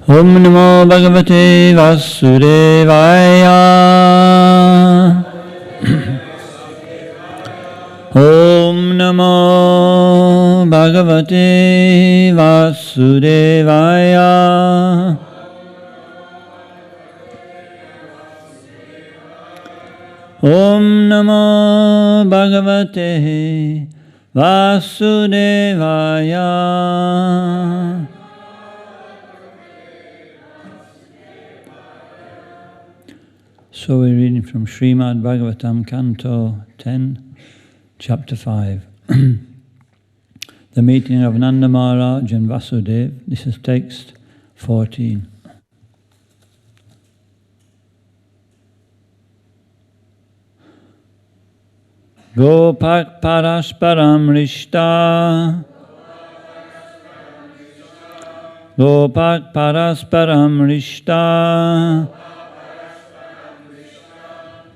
Om Namo Bhagavate Vasudevaya. Om Namo Bhagavate Vasudevaya. Om Namo Bhagavate Vasudevaya. So we're reading from Srimad Bhagavatam, Canto 10, Chapter 5. The meeting of Nanda Maharaj and Vasudev. This is text 14. Gopak parasparam rishta. Gopak parasparam rishta.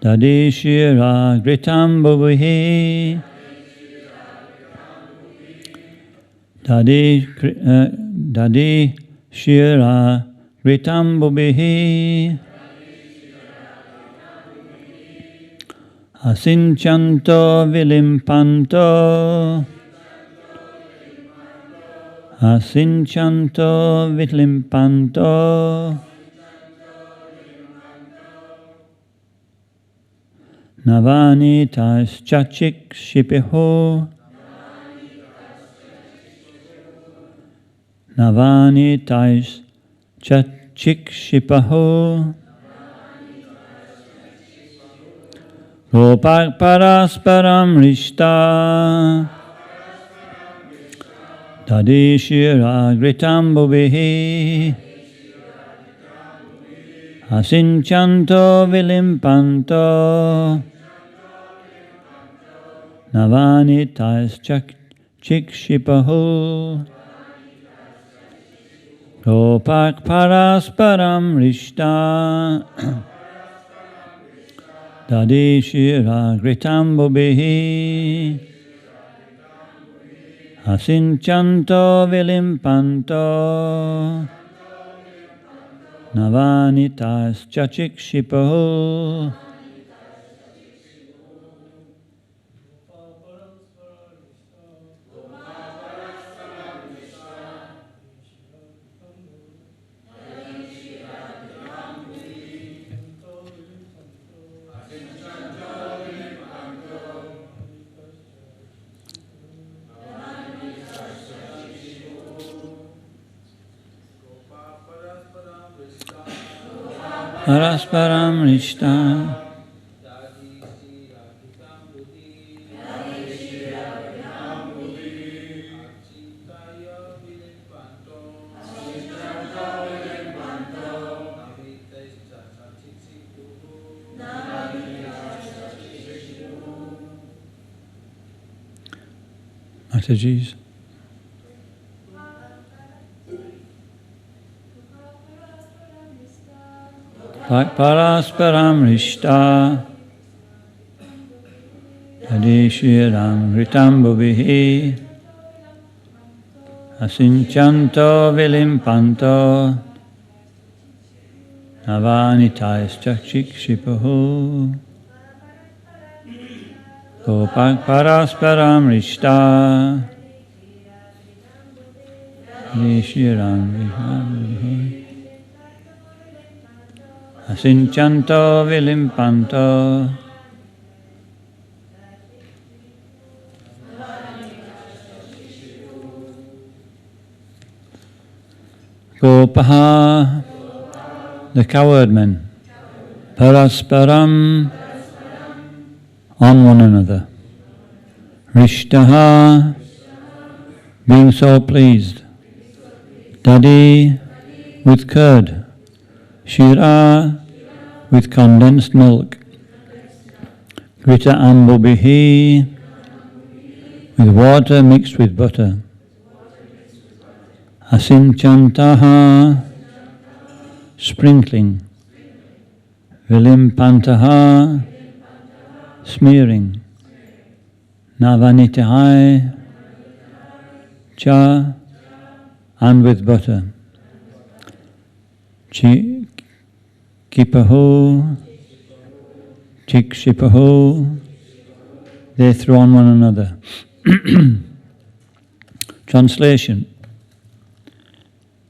Dadi shira gritam bhuvihi. Dadi shira gritam bhuvihi. Asinchanto vilimpanto. Asinchanto vilimpanto. Navanitas chachik shipiho. Navanitas chachik shipaho. Gopak parasparam rishta. Tadishira gritam bhuvihi. Asinchanto vilimpanto. Navanitas chikshipahu. Gopak parasparam rishta. Dadishira gritam bhuvihi. Asinchanto vilimpanto. Navanitas chikshipahu. Parasparam rishta. Mataji's. Parasparam rishta. Adishiram gritam bhuvihi. Asinchanto vilimpanto. Navanitais chikshipahu. Gopak parasparam rishta. Adishiram gritam bhuvihi. Asinchanto vilimpanto. Gopaha, the coward men. Parasparam, on one another. Rishtaha, being so pleased. Dadi, with curd. Shira, with condensed milk. Grita ambubhihi, with water mixed with butter. Asinchantaha, sprinkling. Vilimpantaha, smearing. Navanitahai, cha, and with butter. Kipahu, Chikshipahu, they threw on one another. Translation.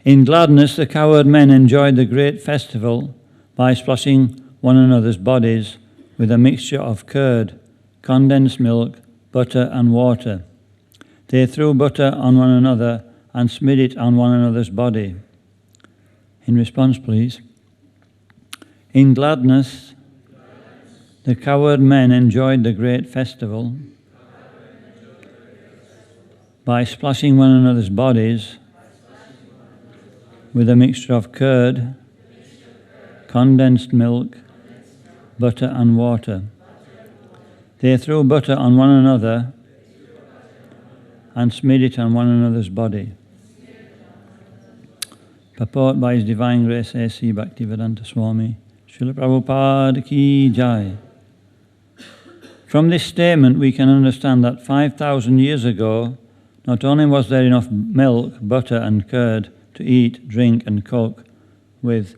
In gladness, the cowherd men enjoyed the great festival by splashing one another's bodies with a mixture of curd, condensed milk, butter and water. They threw butter on one another and smeared it on one another's body. In response, please. In gladness, the cowherd men enjoyed the great festival by splashing one another's bodies with a mixture of curd, condensed milk, butter and water. They threw butter on one another and smeared it on one another's body. Purport by His Divine Grace A.C. Bhaktivedanta Swami, Srila Prabhupada Ki Jai. From this statement we can understand that 5,000 years ago, not only was there enough milk, butter and curd to eat, drink and cook with,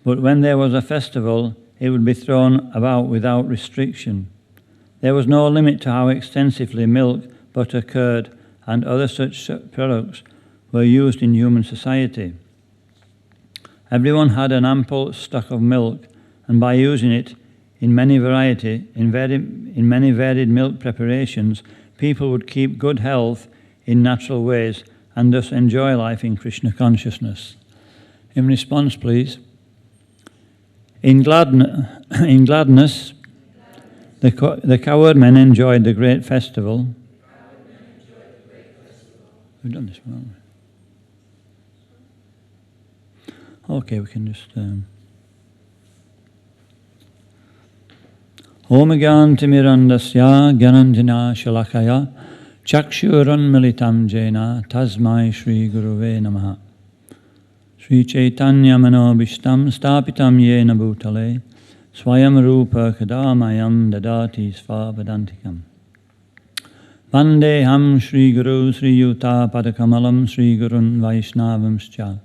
but when there was a festival, it would be thrown about without restriction. There was no limit to how extensively milk, butter, curd and other such products were used in human society. Everyone had an ample stock of milk, and by using it in many varied milk preparations, people would keep good health in natural ways and thus enjoy life in Krishna consciousness. In response, please. In gladness, the cowherd men enjoyed the great festival. We've done this one, haven't we? Okay, we can just... Om Gyantimirandasya Gyananjana Shalakaya Chakshuran Militam Jena Tasmai Shri Guruve Namaha Sri Chaitanya Manobishtam Stapitam Yena Bhutale Swayam Rupa Kadamayam Dadati Svavadantikam Vandeham Shri Guru Sri Yuta Padakamalam Sri Gurun Vaishnavamscha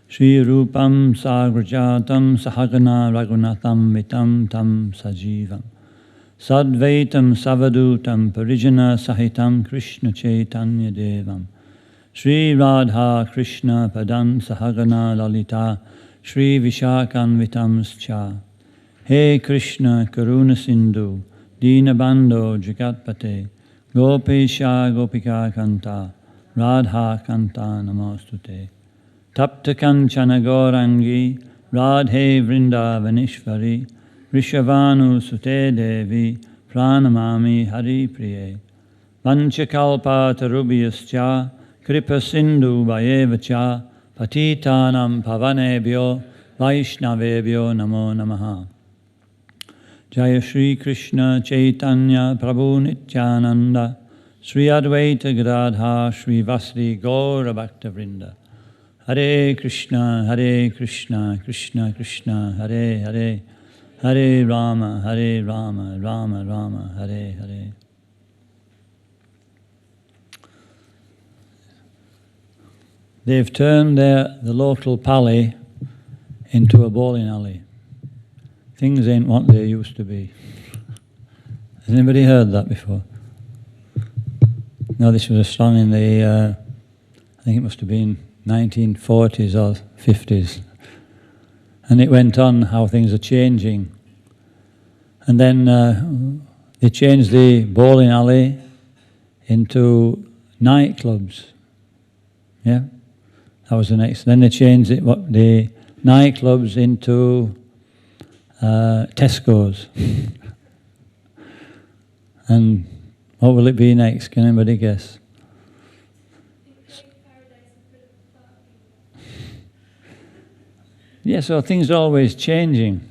Shri Rupam Sagrajatam Sahagana Raghunatham Vitam Tam Sajivam Sadvaitam Savadutam Parijana Sahitam Krishna Chaitanya Devam Shri Radha Krishna Padam Sahagana Lalita Shri Vishakan Vitamscha He Krishna Karuna Sindhu Dinabando Jagatpate Gopesha Gopika Kanta Radha Kanta Namostute Tapta Kanchana Gaurangi Radhe Vrindavanishvari Rishavanu Sute Devi Pranamami Hari Priye Vanchakalpa Tarubhyascha Kripa Sindhu Vayevacha Patitanam Pavanebhyo Vaishnavebhyo Namo Namaha Jaya Shri Krishna Chaitanya Prabhu Nityananda Sri Advaita Gadadha Sri Vasri Gaura Bhakta Vrinda Hare Krishna, Krishna Krishna, Hare Hare, Hare Rama, Rama Rama, Hare Hare. They've turned the local pally into a bowling alley. Things ain't what they used to be. Has anybody heard that before? No, this was a song in the, I think it must have been 1940s or 50s. And it went on how things are changing. And then they changed the bowling alley into nightclubs. Yeah? That was the next. Then they changed the nightclubs into Tesco's. And what will it be next? Can anybody guess? Yeah, so things are always changing.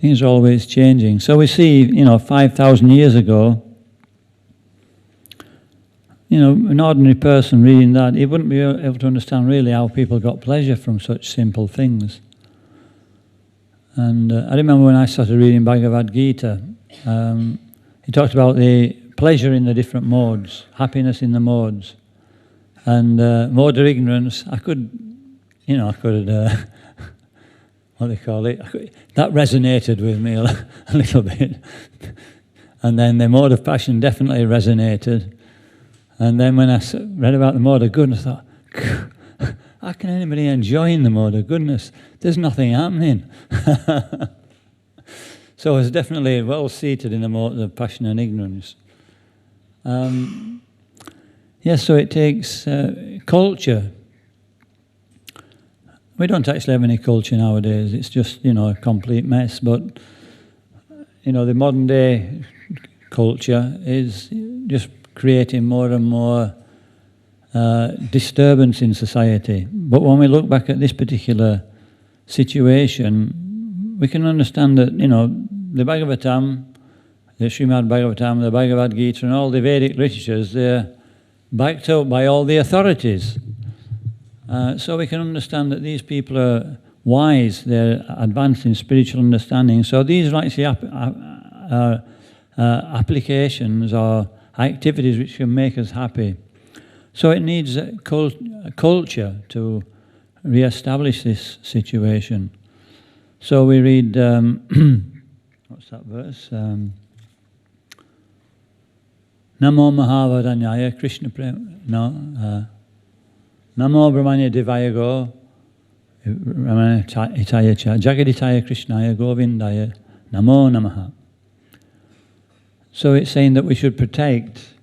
Things are always changing. So we see, 5,000 years ago, an ordinary person reading that, he wouldn't be able to understand really how people got pleasure from such simple things. And I remember when I started reading Bhagavad Gita, he talked about the pleasure in the different modes, happiness in the modes. And mode of ignorance, I could I could, what they call it, that resonated with me a little bit. And then the mode of passion definitely resonated. And then when I read about the mode of goodness, I thought, how can anybody enjoy the mode of goodness? There's nothing happening. So I was definitely well seated in the mode of passion and ignorance. Yes, so it takes culture. We don't actually have any culture nowadays. It's just, a complete mess. But, the modern day culture is just creating more and more disturbance in society. But when we look back at this particular situation, we can understand that, the Bhagavatam, the Srimad Bhagavatam, the Bhagavad Gita, and all the Vedic literatures, they're backed up by all the authorities. So we can understand that these people are wise, they're advanced in spiritual understanding. So these are actually applications or activities which can make us happy. So it needs a culture to re-establish this situation. So we read, what's that verse? Namo Mahavadanyaya Krishna Prem... No. Namo Brahmanya Devayago Hitaya Cha Jagaditaya Krishnaya Govindaya Namo Namaha. So it's saying that we should protect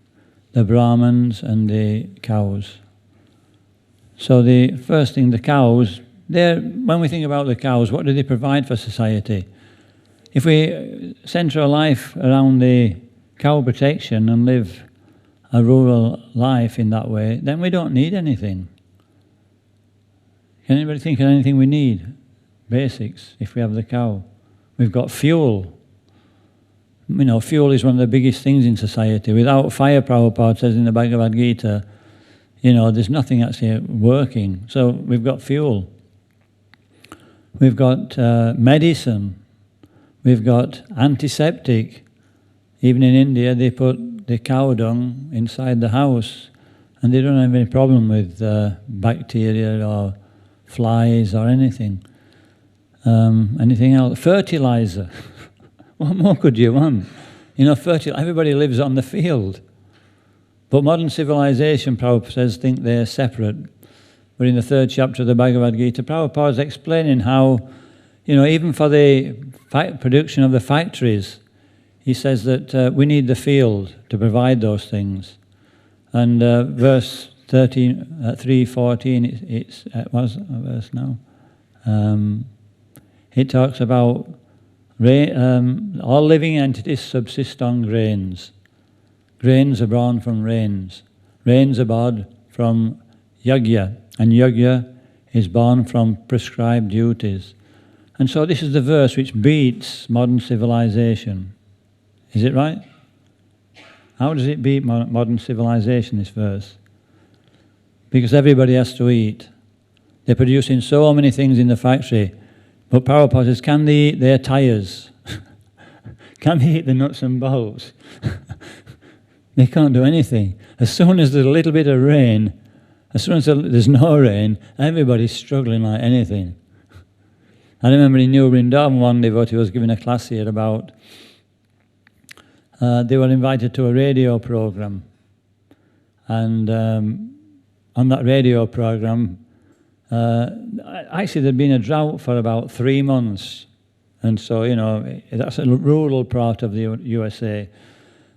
the Brahmins and the cows. So the first thing, the cows, when we think about the cows, what do they provide for society? If we center our life around the cow protection and live a rural life in that way, then we don't need anything. Can anybody think of anything we need? Basics, if we have the cow. We've got fuel. Fuel is one of the biggest things in society. Without fire, Prabhupada says in the Bhagavad Gita, there's nothing actually working. So we've got fuel. We've got medicine. We've got antiseptic. Even in India, they put the cow dung inside the house, and they don't have any problem with bacteria or flies or anything. Anything else? Fertilizer. What more could you want? Everybody lives on the field. But modern civilization, Prabhupada says, think they're separate. But in the 3rd chapter of the Bhagavad Gita, Prabhupada is explaining how, even for the production of the factories, he says that we need the field to provide those things. And verse 3:14, it was a verse now. It talks about all living entities subsist on grains. Grains are born from rains. Rains are born from yajna, and yajna is born from prescribed duties. And so this is the verse which beats modern civilization. Is it right? How does it beat modern civilization, this verse? Because everybody has to eat. They're producing so many things in the factory. But Prabhupada says, can they eat their tires? Can they eat the nuts and bolts? They can't do anything. As soon as there's a little bit of rain, as soon as there's no rain, everybody's struggling like anything. I remember in New Vrindavan, one devotee was giving a class here about, they were invited to a radio program. And on that radio program, actually there'd been a drought for about 3 months. And so, that's a rural part of the USA.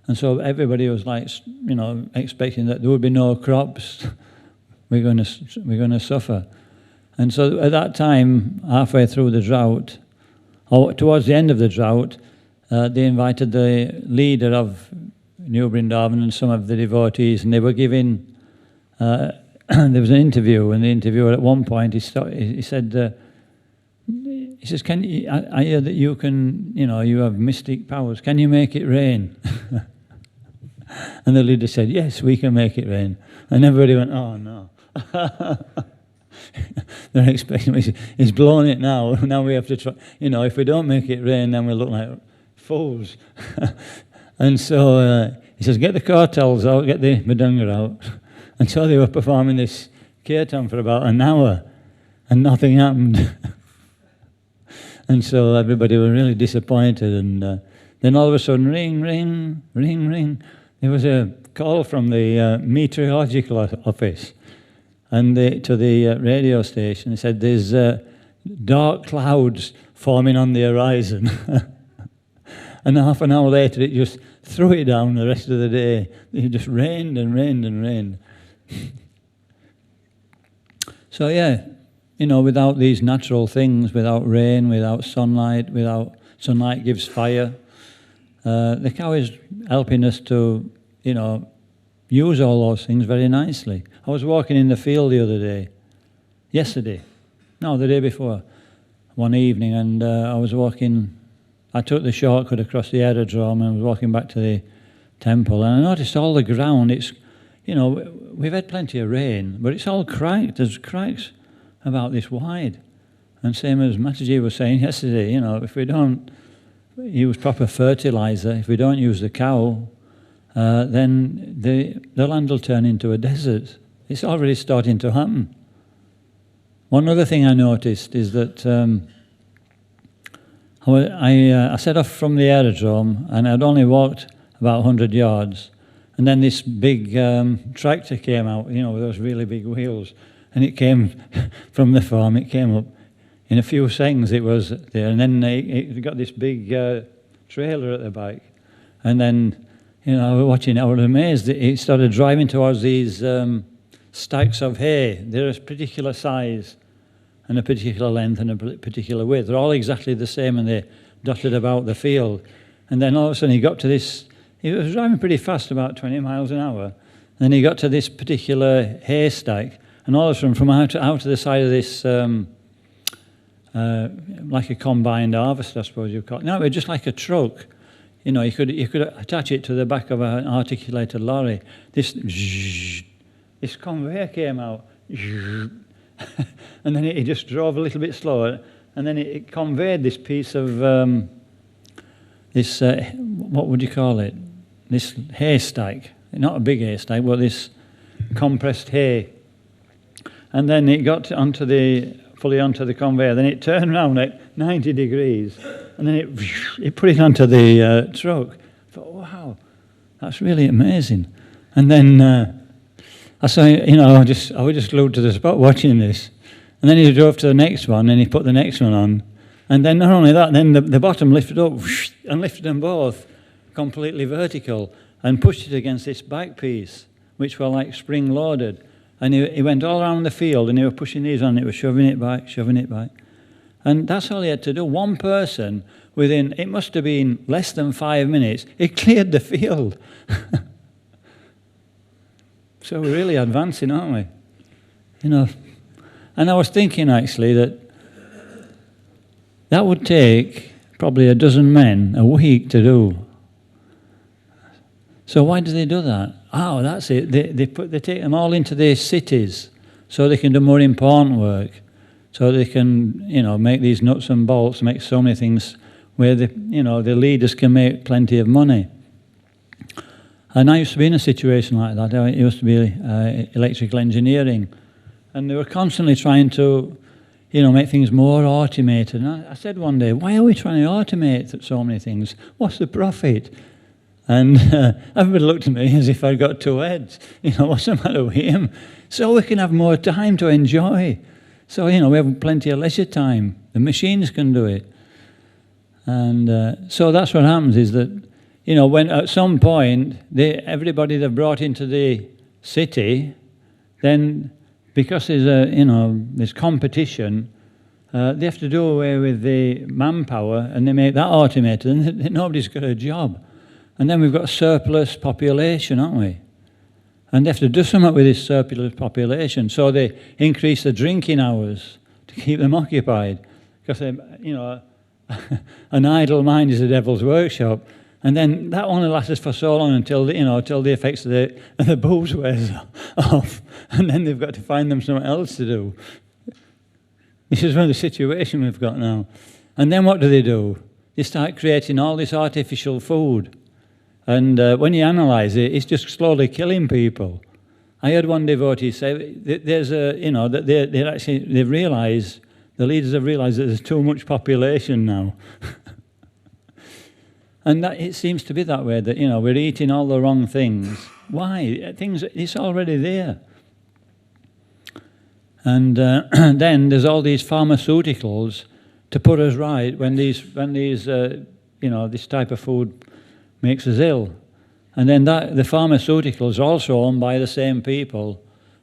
And so everybody was like, expecting that there would be no crops. We're going to suffer. And so at that time, halfway through the drought, or towards the end of the drought, they invited the leader of New Vrindavan and some of the devotees, and they were giving, there was an interview, and the interviewer at one point, he said, he says, I hear that you can, you have mystic powers. Can you make it rain? And the leader said, yes, we can make it rain. And everybody went, oh, no. They're expecting, he's blown it now. Now we have to try. If we don't make it rain, then we'll look like fools. And so he says, get the kartals out, get the madanga out. And so they were performing this kirtan for about an hour. and nothing happened. And so everybody were really disappointed, and then all of a sudden, ring, ring, ring, ring. There was a call from the meteorological office and to the radio station. They said there's dark clouds forming on the horizon. And half an hour later, it just threw it down the rest of the day. It just rained and rained and rained. So yeah, without these natural things, without rain, without sunlight gives fire. The cow is helping us to, use all those things very nicely. I was walking in the field the day before, one evening, and I took the shortcut across the aerodrome and was walking back to the temple, and I noticed all the ground, we've had plenty of rain, but it's all cracked. There's cracks about this wide. And same as Mataji was saying yesterday, if we don't use proper fertilizer, if we don't use the cow, then the land will turn into a desert. It's already starting to happen. One other thing I noticed is that I set off from the aerodrome, and I'd only walked about 100 yards, and then this big tractor came out, with those really big wheels, and it came from the farm. It came up in a few seconds. It was there, and then it got this big trailer at the back, and then I was watching. I was amazed. It started driving towards these stacks of hay. They're a particular size, and a particular length, and a particular width. They're all exactly the same, and they're dotted about the field. And then all of a sudden, he got to this. He was driving pretty fast, about 20 miles an hour. And then he got to this particular haystack, and all of a sudden, from out of the side of this, like a combined harvester, I suppose you call it. No, it was just like a truck. You could attach it to the back of an articulated lorry. This conveyor came out, and then it just drove a little bit slower, and then it conveyed this piece of what would you call it? This haystack, not a big haystack, but this compressed hay. And then it got fully onto the conveyor. Then it turned around at 90 degrees, and then it put it onto the truck. I thought, wow, that's really amazing. And then I saw, I was just glued to the spot watching this. And then he drove to the next one, and he put the next one on. And then not only that, then the bottom lifted up and lifted them both completely vertical and pushed it against this back piece, which were like spring-loaded. And he went all around the field, and he was pushing these on, and it was shoving it back. And that's all he had to do. One person, it must have been less than 5 minutes, it cleared the field. So we're really advancing, aren't we? And I was thinking, actually, that would take probably a dozen men a week to do. So why do they do that? Oh, that's it. They take them all into their cities so they can do more important work. So they can, make these nuts and bolts, make so many things where the leaders can make plenty of money. And I used to be in a situation like that. I used to be electrical engineering, and they were constantly trying to, make things more automated. And I said one day, why are we trying to automate so many things? What's the profit? And everybody looked at me as if I'd got two heads. What's the matter with him? So we can have more time to enjoy. So, we have plenty of leisure time. The machines can do it. And so that's what happens is that, when at some point, everybody they've brought into the city, then because there's competition, they have to do away with the manpower, and they make that automated, and nobody's got a job. And then we've got a surplus population, haven't we? And they have to do something with this surplus population. So they increase the drinking hours to keep them occupied. Because, an idle mind is a devil's workshop. And then that only lasts for so long until the effects of the booze wears off. And then they've got to find them something else to do. This is the situation we've got now. And then what do? They start creating all this artificial food. And when you analyse it, it's just slowly killing people. I heard one devotee say there's that they've realised, the leaders have realised that there's too much population now. And that it seems to be that way, that, we're eating all the wrong things. Why? It's already there. And then there's all these pharmaceuticals to put us right when these this type of food makes us ill. And then the pharmaceuticals are also owned by the same people.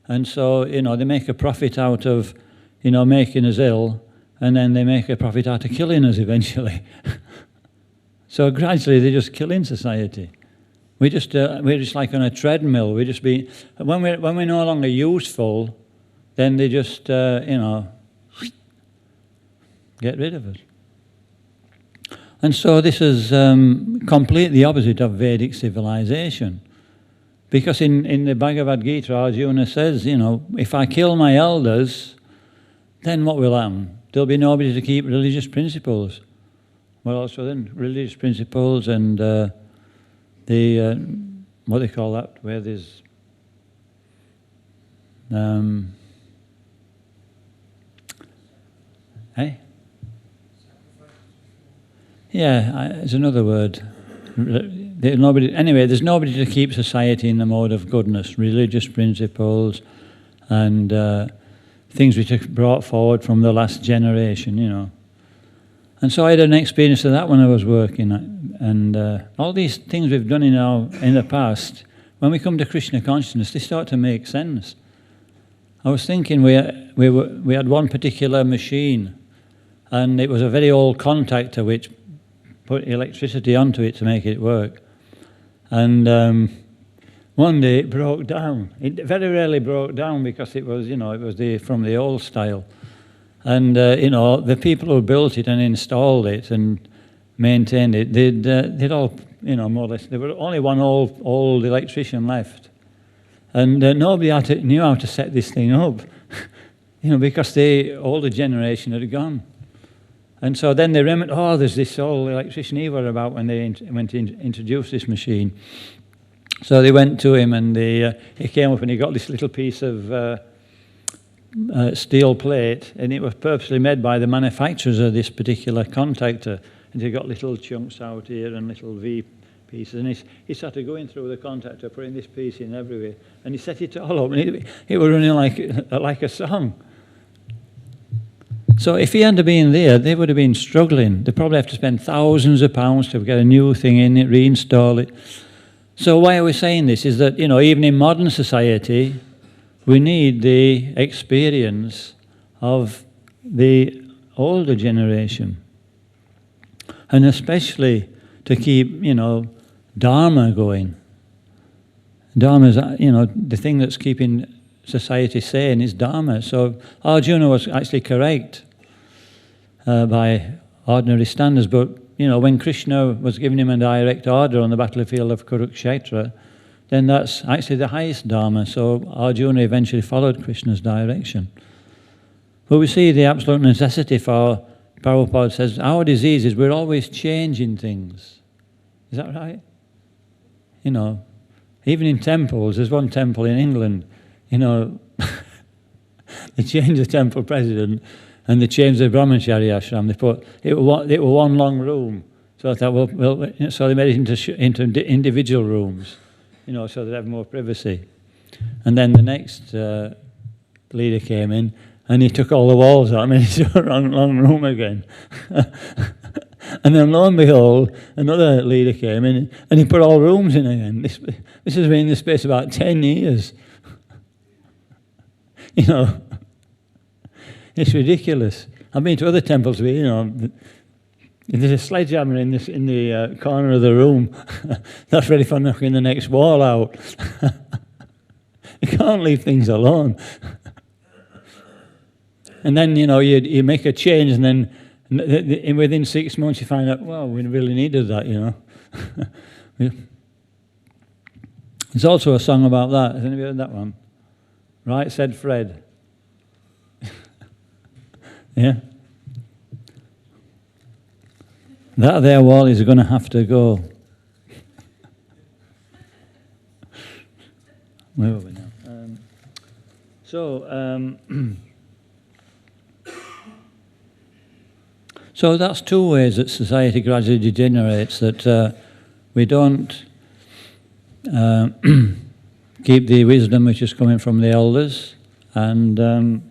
And so, they make a profit out of, making us ill, and then they make a profit out of killing us eventually. So gradually they're just killing society. We're just like on a treadmill. When we're no longer useful, then they just, get rid of us. And so this is completely opposite of Vedic civilization. Because in the Bhagavad Gita, Arjuna says, if I kill my elders, then what will happen? There'll be nobody to keep religious principles. Well, also then, religious principles and what do they call that, where there's... Yeah, there's another word. There's nobody to keep society in the mode of goodness, religious principles and things which are brought forward from the last generation, And so I had an experience of that when I was working. And all these things we've done in the past, when we come to Krishna consciousness, they start to make sense. I was thinking we had one particular machine, and it was a very old contactor which put electricity onto it to make it work. And one day it broke down. It very rarely broke down because it was, from the old style. And, the people who built it and installed it and maintained it, they'd all, more or less, there were only one old electrician left. And nobody knew how to set this thing up, because the older generation had gone. And so then they remembered, there's this old electrician he were about when they went to introduce this machine. So they went to him and he came up and he got this little piece of steel plate, and it was purposely made by the manufacturers of this particular contactor. And he got little chunks out here and little V pieces, and he started going through the contactor, putting this piece in everywhere, and he set it all up, and it was running like a song. So if he hadn't been there, they would have been struggling. They'd probably have to spend thousands of pounds to get a new thing in it, reinstall it. So why are we saying this is that, even in modern society, we need the experience of the older generation. And especially to keep, Dharma going. Dharma's, the thing that's keeping society sane is Dharma. So Arjuna was actually correct by ordinary standards, but when Krishna was giving him a direct order on the battlefield of Kurukshetra, then that's actually the highest Dharma. So Arjuna eventually followed Krishna's direction. But we see the absolute necessity for, Prabhupada says, our disease is we're always changing things. Is that right? Even in temples, there's one temple in England, they changed the temple president and they changed the brahmachari ashram. It was one long room. So I thought, so they made it into individual rooms, so they'd have more privacy. And then the next leader came in and he took all the walls out and made it into a long room again. And then lo and behold, another leader came in and he put all rooms in again. This has been in the space of about 10 years. It's ridiculous. I've been to other temples where, there's a sledgehammer in the corner of the room. That's ready for knocking the next wall out. You can't leave things alone. And then, you make a change and then within 6 months you find out, well, we really needed that, There's also a song about that. Has anybody heard that one? Right, said Fred. Yeah? That there wall is going to have to go. Where are we now? So, so that's two ways that society gradually degenerates, that we don't keep the wisdom which is coming from the elders, and I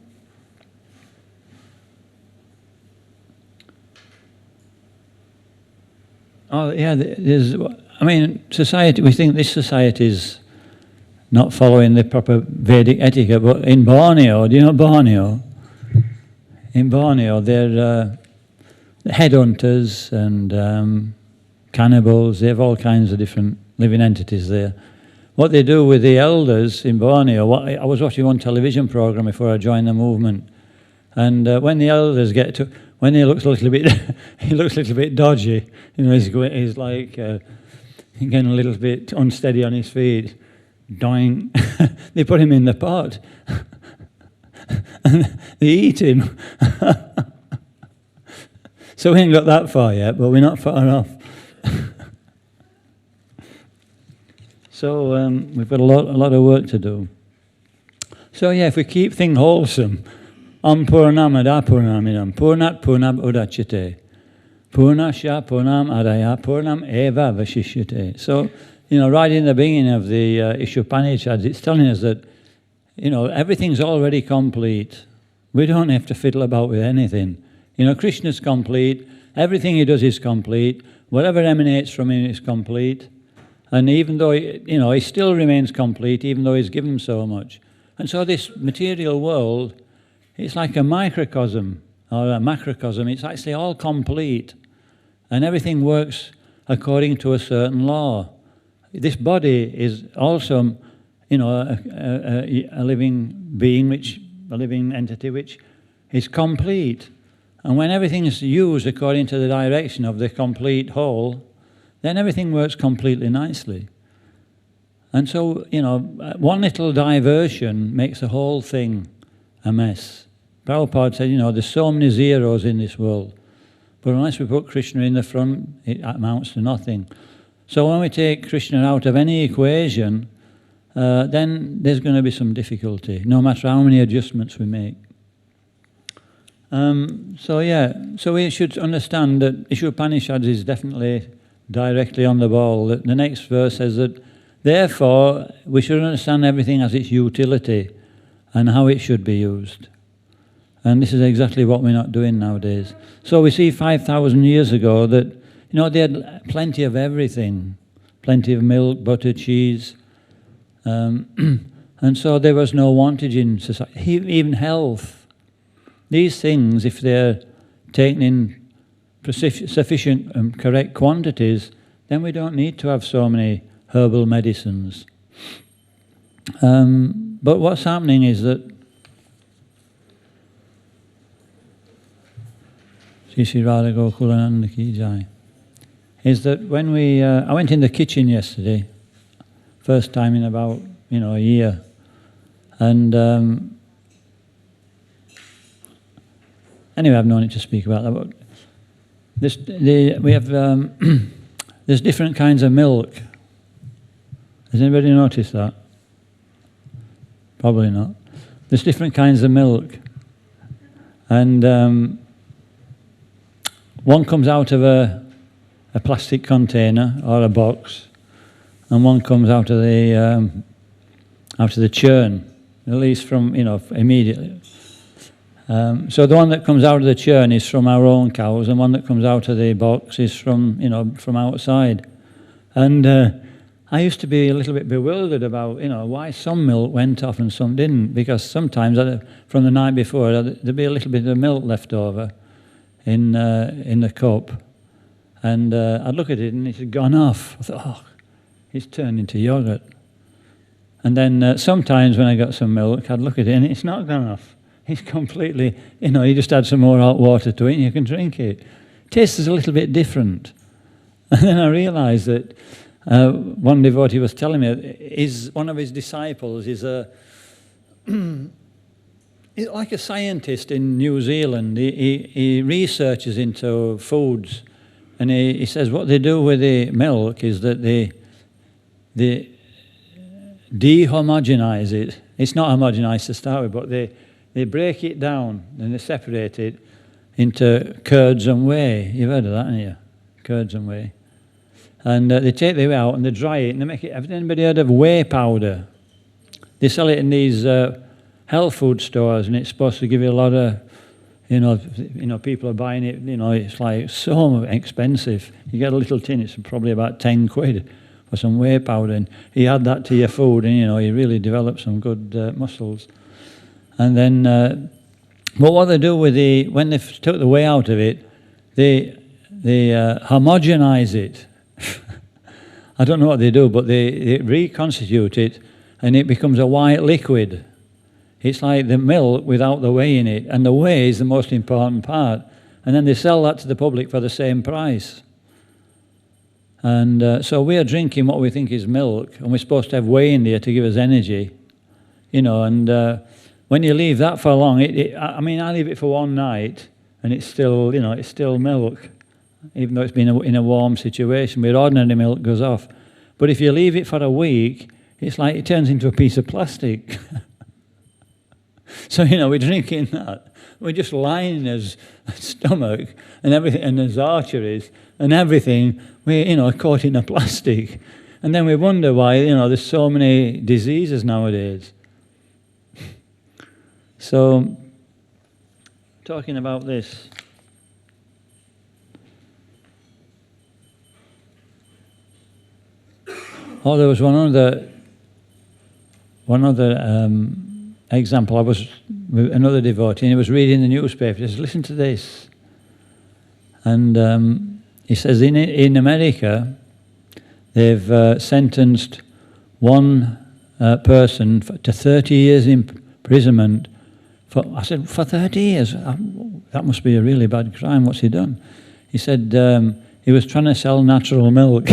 mean, society, we think this society is not following the proper Vedic etiquette, but in Borneo, do you know Borneo? In Borneo, they're headhunters and cannibals. They have all kinds of different living entities there. What they do with the elders in Borneo, I was watching one television program before I joined the movement, and when the elders get to, when he looks a little bit, he looks a little bit dodgy. You know, he's like getting a little bit unsteady on his feet. Doing, they put him in the pot, and they eat him. So we ain't got that far yet, but we're not far off. So we've got a lot of work to do. So yeah, if we keep things wholesome, Purnamada Purnaminam, Purnat Purnam Udachite, Purnasya Purnam Adaya, Purnam Eva Vashishyate. So, you know, right in the beginning of the Upanishads, it's telling us that, you know, everything's already complete. We don't have to fiddle about with anything. You know, Krishna's complete. Everything he does is complete. Whatever emanates from him is complete. And even though, you know, he still remains complete, even though he's given so much. And so this material world, it's like a microcosm or a macrocosm. It's actually all complete. And everything works according to a certain law. This body is also, you know, a living being, a living entity which is complete. And when everything is used according to the direction of the complete whole, then everything works completely nicely. And so, you know, one little diversion makes the whole thing a mess. Prabhupada said, you know, there's so many zeros in this world, but unless we put Krishna in the front, it amounts to nothing. So when we take Krishna out of any equation, then there's going to be some difficulty, no matter how many adjustments we make. So we should understand that Upanishads is definitely directly on the ball. The next verse says that, therefore, we should understand everything as its utility and how it should be used. And this is exactly what we're not doing nowadays. So we see 5,000 years ago that, you know, they had plenty of everything, plenty of milk, butter, cheese, and so there was no wantage in society, even health. These things, if they're taken in sufficient and correct quantities, then we don't need to have so many herbal medicines. But what's happening is that Sri Radha Gokulananda Ki Jai, is that when I went in the kitchen yesterday, first time in about, you know, a year, and anyway, I've no need to speak about that. But we have there's different kinds of milk. Has anybody noticed that? Probably not. There's different kinds of milk, and one comes out of a plastic container or a box, and one comes out of the churn, at least from, you know, immediately. So the one that comes out of the churn is from our own cows, and one that comes out of the box is from, you know, from outside. And I used to be a little bit bewildered about, you know, why some milk went off and some didn't, because sometimes from the night before there'd be a little bit of milk left over in the cup, and I'd look at it and it had gone off. I thought, oh, it's turned into yogurt. And then sometimes when I got some milk, I'd look at it and it's not gone off. It's completely, you know, you just add some more hot water to it and you can drink it. It tastes a little bit different. And then I realised that one devotee was telling me, one of his disciples is like a scientist in New Zealand. He researches into foods, and he says what they do with the milk is that they dehomogenize it. It's not homogenized to start with, but they break it down and they separate it into curds and whey. You've heard of that, haven't you? Curds and whey. And they take the whey out and they dry it and they make it. Have anybody heard of whey powder? They sell it in these health food stores, and it's supposed to give you a lot of, people are buying it. It's like so expensive. You get a little tin, it's probably about 10 quid for some whey powder, and you add that to your food, and you really develop some good muscles. And then, but what they do with when they took the whey out of it, they homogenize it. I don't know what they do, but they reconstitute it, and it becomes a white liquid. It's like the milk without the whey in it, and the whey is the most important part. And then they sell that to the public for the same price. And so we are drinking what we think is milk, and we're supposed to have whey in there to give us energy. And when you leave that for long, I leave it for one night, and it's still, it's still milk, even though it's been in a warm situation. Where ordinary milk goes off. But if you leave it for a week, it's like it turns into a piece of plastic. So, we're drinking that. We're just lining his stomach and everything, and his arteries and everything. We're caught in a plastic. And then we wonder why, there's so many diseases nowadays. So, talking about this. Oh, there was one other example. I was with another devotee, and he was reading the newspaper. He says, "Listen to this." And he says, in America, they've sentenced one person to 30 years imprisonment. I said, for 30 years? That must be a really bad crime. What's he done? He said he was trying to sell natural milk.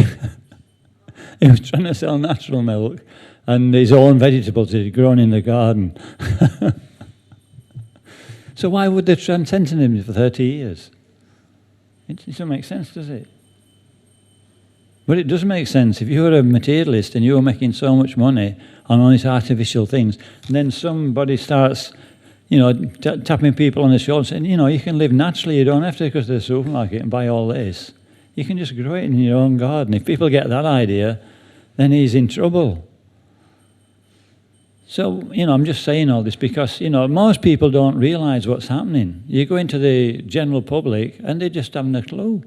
He was trying to sell natural milk and his own vegetables he'd grown in the garden. So why would they sentence him for 30 years? It doesn't make sense, does it? But it does make sense. If you're a materialist and you're making so much money on all these artificial things, and then somebody starts, tapping people on the shoulder saying, you can live naturally, you don't have to go to the supermarket and buy all this. You can just grow it in your own garden. If people get that idea, then he's in trouble. So, I'm just saying all this because, most people don't realize what's happening. You go into the general public and they just haven't a clue.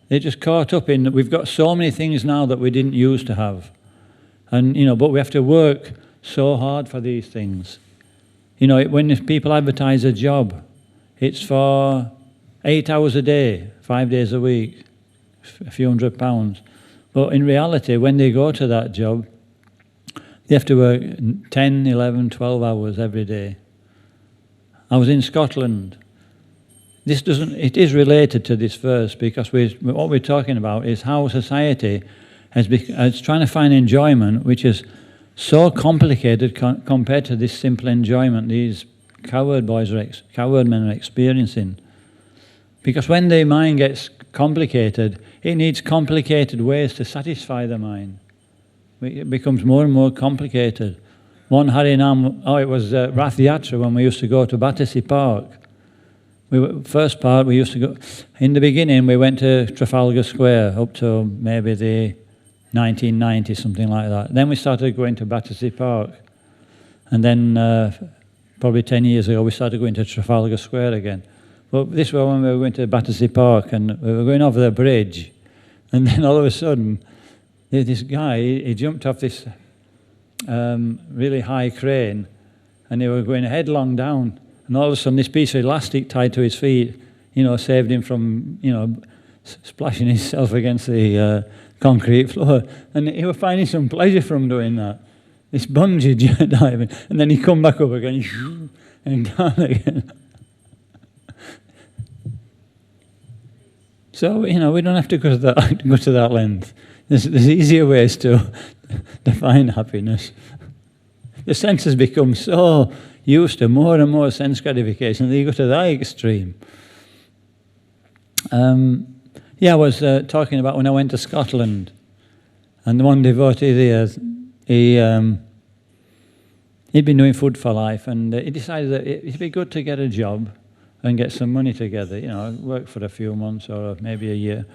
They're just caught up in, we've got so many things now that we didn't used to have. And, but we have to work so hard for these things. When people advertise a job, it's for 8 hours a day, 5 days a week, a few £100. But in reality, when they go to that job, they have to work 10, 11, 12 hours every day. I was in Scotland. It is related to this verse because what we're talking about is how society is trying to find enjoyment, which is so complicated compared to this simple enjoyment these coward men are experiencing. Because when the mind gets complicated, it needs complicated ways to satisfy the mind. It becomes more and more complicated. One Harinam, it was Rath Yatra when we used to go to Battersea Park. First part, we used to go, in the beginning we went to Trafalgar Square up to maybe the 1990, something like that. Then we started going to Battersea Park. And then probably 10 years ago we started going to Trafalgar Square again. But this was when we were going to Battersea Park and we were going over the bridge. And then all of a sudden, this guy, he jumped off this really high crane and they were going headlong down. And all of a sudden, this piece of elastic tied to his feet, saved him from, splashing himself against the concrete floor. And he was finding some pleasure from doing that. This bungee diving. And then he come back up again and down again. So, we don't have to go to that length. There's easier ways to define happiness. The senses become so used to more and more sense gratification that you go to that extreme. I was talking about when I went to Scotland, and the one devotee there, he he'd been doing Food for Life, and he decided that it'd be good to get a job and get some money together, you know, work for a few months or maybe a year.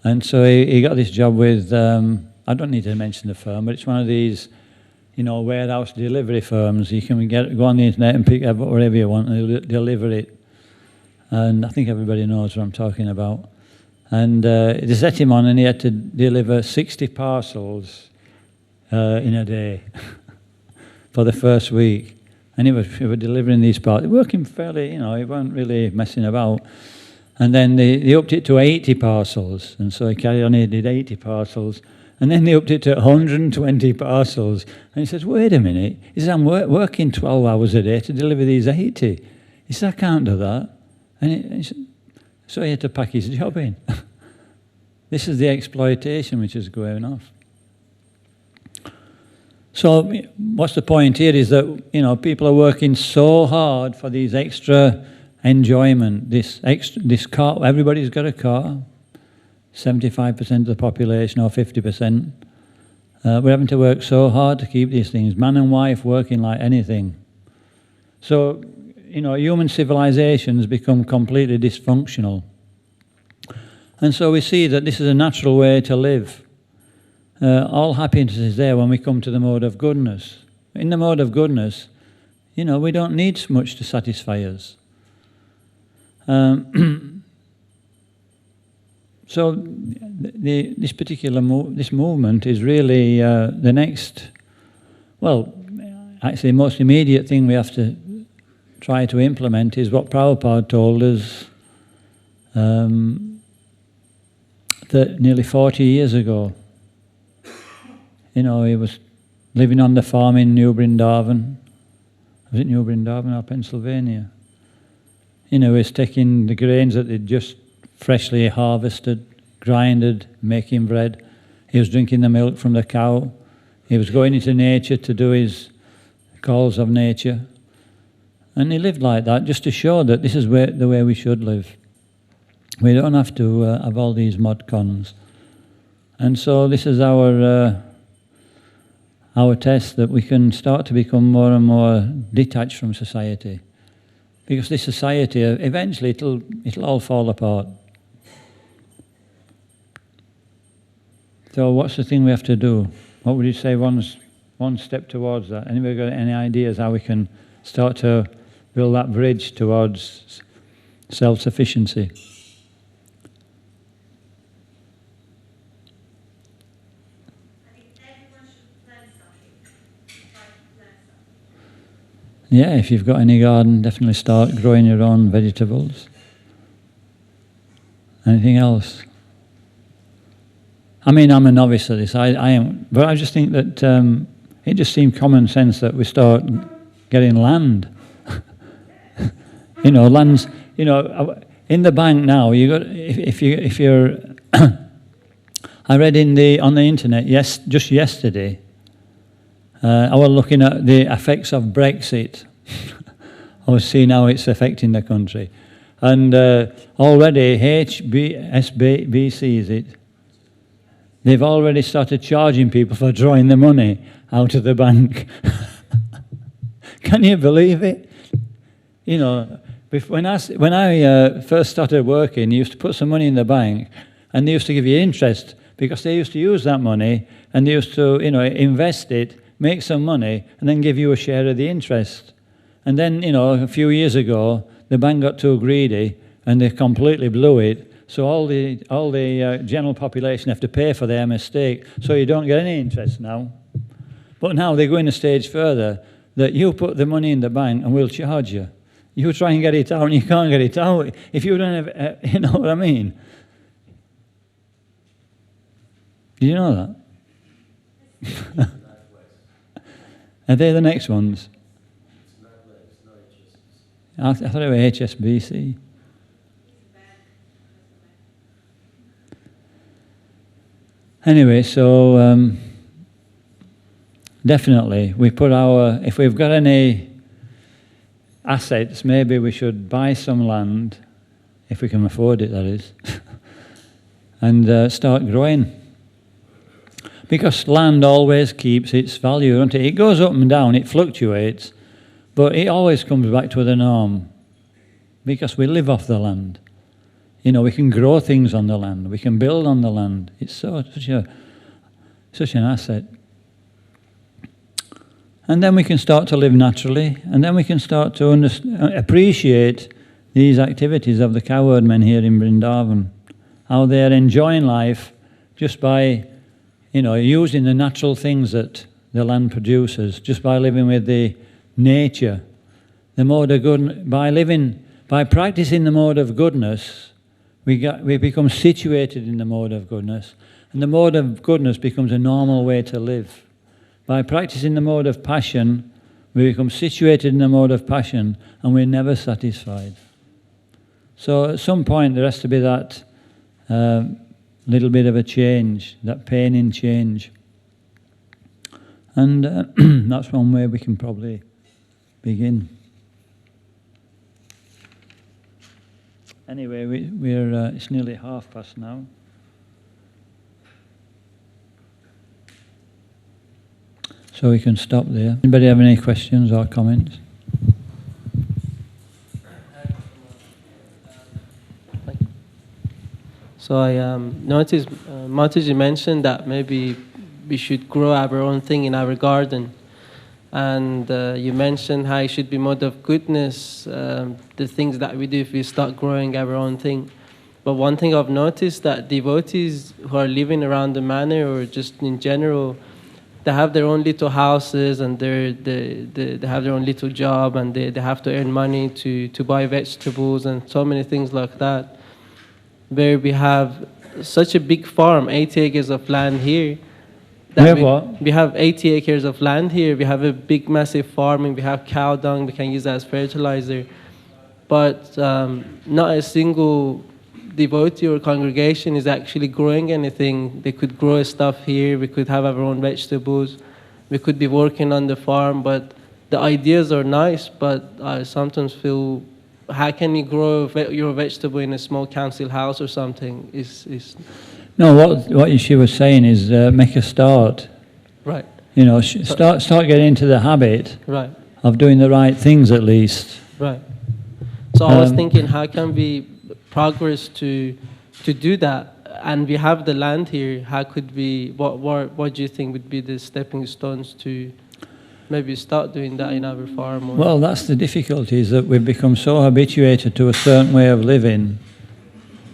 And so he got this job with, I don't need to mention the firm, but it's one of these, you know, warehouse delivery firms. You can go on the internet and pick up whatever you want, and they'll deliver it. And I think everybody knows what I'm talking about. And they set him on, and he had to deliver 60 parcels in a day for the first week. And he was delivering these parcels, working fairly, you know, he wasn't really messing about. And then they upped it to 80 parcels, and so he carried on, he did 80 parcels. And then they upped it to 120 parcels. And he says, wait a minute. He says, I'm working 12 hours a day to deliver these 80. He said, I can't do that. And so he had to pack his job in. This is the exploitation which is going off. So what's the point here is that, you know, people are working so hard for these extra enjoyment, this car. Everybody's got a car. 75% of the population or 50%. We're having to work so hard to keep these things. Man and wife working like anything. So, you know, human civilizations become completely dysfunctional. And so we see that this is a natural way to live. All happiness is there when we come to the mode of goodness. In the mode of goodness, you know, we don't need much to satisfy us. So this particular this movement is really the next, well, actually the most immediate thing we have to try to implement is what Prabhupada told us that nearly 40 years ago. You know, he was living on the farm in New Brindavan. Was it New Brindavan or Pennsylvania? You know, he was taking the grains that they'd just freshly harvested, grinded, making bread. He was drinking the milk from the cow. He was going into nature to do his calls of nature. And he lived like that just to show that this is the way we should live. We don't have to have all these mod cons. And so this is our test that we can start to become more and more detached from society. Because this society, eventually it'll all fall apart. So what's the thing we have to do? What would you say one step towards that? Anybody got any ideas how we can start to build that bridge towards self-sufficiency? I think everyone should plant something. Try to plant something. Yeah, if you've got any garden, definitely start growing your own vegetables. Anything else? I mean, I'm a novice at this, I am, but I just think that it just seemed common sense that we start getting land. You know, lands, you know, in the bank now, you got, if you're, I read on the internet, just yesterday, I was looking at the effects of Brexit. I was seeing how it's affecting the country. And already HSBC, is it? They've already started charging people for drawing the money out of the bank. Can you believe it? You know, when I first started working, you used to put some money in the bank, and they used to give you interest because they used to use that money and they used to, you know, invest it, make some money, and then give you a share of the interest. And then, you know, a few years ago, the bank got too greedy and they completely blew it. So all the general population have to pay for their mistake. So you don't get any interest now. But now they're going a stage further, that you put the money in the bank and we'll charge you. You try and get it out and you can't get it out if you don't have, you know what I mean? Do you know that? Are they the next ones? I thought it was HSBC. Anyway, so definitely we put if we've got any assets, maybe we should buy some land, if we can afford it, that is, and start growing. Because land always keeps its value, doesn't it? It goes up and down, it fluctuates, but it always comes back to the norm. Because we live off the land. You know, we can grow things on the land, we can build on the land. It's such an asset. And then we can start to live naturally, and then we can start to appreciate these activities of the cowherd men here in Vrindavan, how they're enjoying life just by, you know, using the natural things that the land produces, just by living with the nature. The mode of good, by practicing the mode of goodness, we become situated in the mode of goodness, and the mode of goodness becomes a normal way to live. By practicing the mode of passion, we become situated in the mode of passion, and we're never satisfied. So at some point there has to be that little bit of a change, that pain in change. And that's one way we can probably begin. Anyway, we're it's nearly past now. So we can stop there. Anybody have any questions or comments? So I noticed Mataji mentioned that maybe we should grow our own thing in our garden. And you mentioned how it should be mode of goodness, the things that we do if we start growing our own thing. But one thing I've noticed that devotees who are living around the manor or just in general, they have their own little houses and they have their own little job and they have to earn money to buy vegetables and so many things like that. Where we have such a big farm, 80 acres of land here. We have 80 acres of land here. We have a big, massive farming. We have cow dung. We can use that as fertilizer. But not a single devotee or congregation is actually growing anything. They could grow stuff here. We could have our own vegetables. We could be working on the farm. But the ideas are nice, but I sometimes feel, how can you grow your vegetable in a small council house or something? No, what she was saying is make a start. Right. You know, start getting into the habit right. of doing the right things at least. Right. So I was thinking, how can we progress to do that? And we have the land here. How could we? What do you think would be the stepping stones to maybe start doing that in our farm? Well, that's the difficulty, is that we've become so habituated to a certain way of living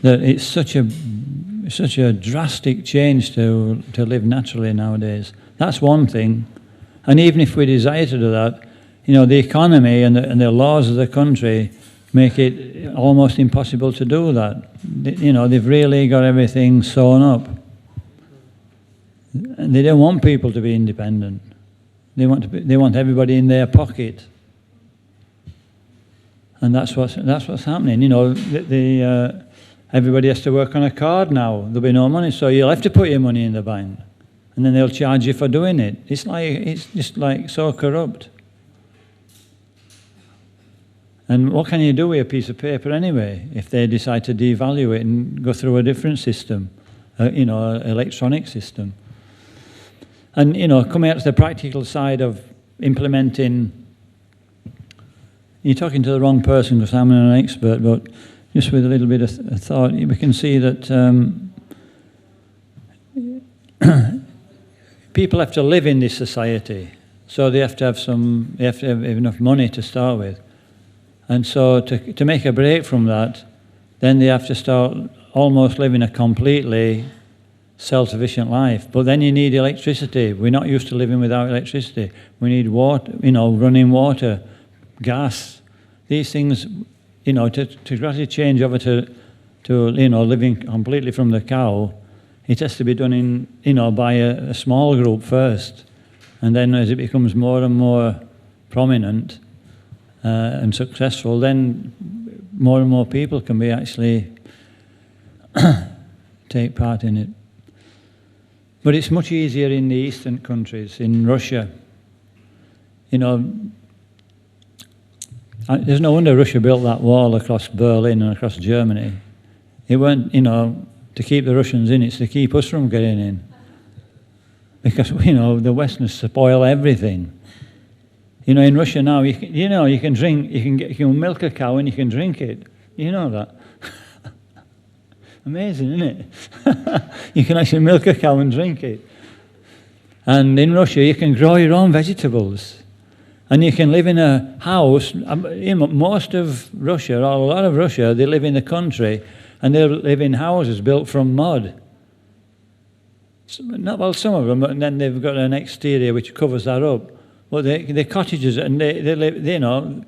that it's such a drastic change to live naturally nowadays. That's one thing. And even if we desire to do that, you know, the economy and the laws of the country make it almost impossible to do that. You know, they've really got everything sewn up. And they don't want people to be independent. They want everybody in their pocket. And that's what's happening. You know, everybody has to work on a card now. There'll be no money, so you'll have to put your money in the bank, and then they'll charge you for doing it. It's just like so corrupt. And what can you do with a piece of paper anyway if they decide to devalue it and go through a different system, you know, an electronic system? And, you know, coming out to the practical side of implementing, you're talking to the wrong person because I'm an expert, but just with a little bit of thought, we can see that people have to live in this society, so they have to have enough money to start with. And so to make a break from that, then they have to start almost living a completely self-sufficient life. But then you need electricity. We're not used to living without electricity. We need water, you know, running water, gas. These things, you know, to gradually change over to you know, living completely from the cow, it has to be done by a small group first. And then as it becomes more and more prominent and successful, then more and more people can be actually take part in it. But it's much easier in the eastern countries, in Russia. You know, there's no wonder Russia built that wall across Berlin and across Germany. It weren't, you know, to keep the Russians in, it's to keep us from getting in. because, you know, the Westerners spoil everything. You know, in Russia now, you can drink, you can milk a cow and you can drink it. You know that? Amazing, isn't it? You can actually milk a cow and drink it. And in Russia, you can grow your own vegetables. And you can live in a house. You know, most of Russia, or a lot of Russia, they live in the country, and they live in houses built from mud. Not well, some of them, but then they've got an exterior which covers that up. But they're cottages, and they live, you know,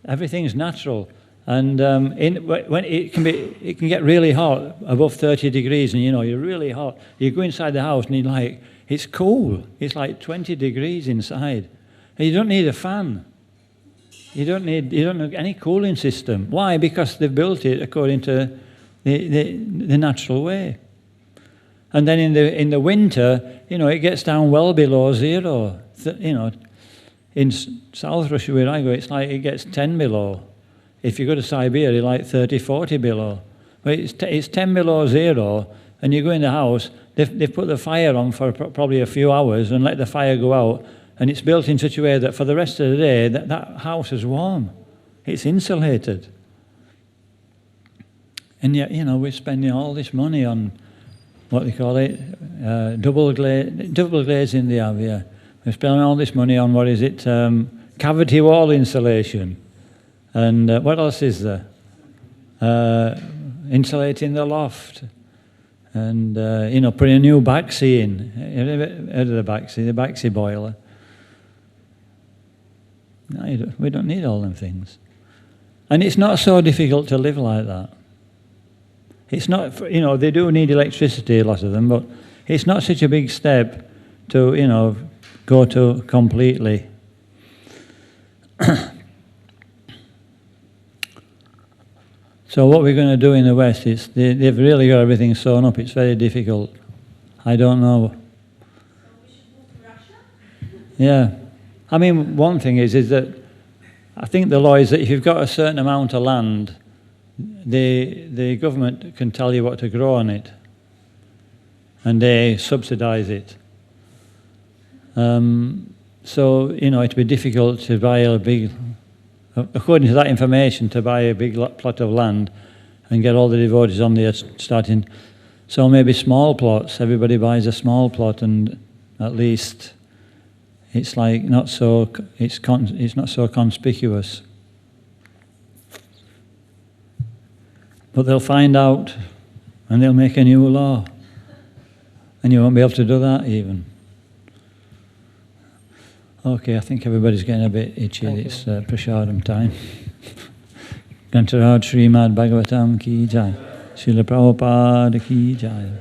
everything's natural. And when it can get really hot, above 30 degrees, and you know, you're really hot. You go inside the house, and you're like, it's cool. It's like 20 degrees inside. And you don't need a fan. You don't need any cooling system. Why? Because they've built it according to the natural way. And then in the winter, you know, it gets down well below zero. You know, in South Russia where I go, it's like it gets 10 below. If you go to Siberia, like 30, 40 below. But it's 10 below zero, and you go in the house, they've put the fire on for probably a few hours and let the fire go out, and it's built in such a way that for the rest of the day, that house is warm. It's insulated. And yet, you know, we're spending all this money on, what they call it, double glazing they have, yeah. We're spending all this money on, what is it, cavity wall insulation. And what else is there? Insulating the loft. And, you know, putting a new baxi in. Have you ever heard of the baxi boiler? No, we don't need all them things. And it's not so difficult to live like that. It's not, you know, they do need electricity, a lot of them, but it's not such a big step to, you know, go to completely. So what we're going to do in the West is, they've really got everything sewn up. It's very difficult. I don't know. So we should move to Russia? Yeah. I mean, one thing is that I think the law is that if you've got a certain amount of land, the government can tell you what to grow on it, and they subsidise it. So, you know, it'd be difficult to buy a big, according to that information, to buy a big plot of land and get all the devotees on there starting. So maybe small plots, everybody buys a small plot, and at least it's like not so, it's not so conspicuous. But they'll find out and they'll make a new law, and you won't be able to do that even. Okay, I think everybody's getting a bit itchy. It's prasadam time. Grantaraj Srimad Bhagavatam ki jai. Srila Prabhupada ki jai.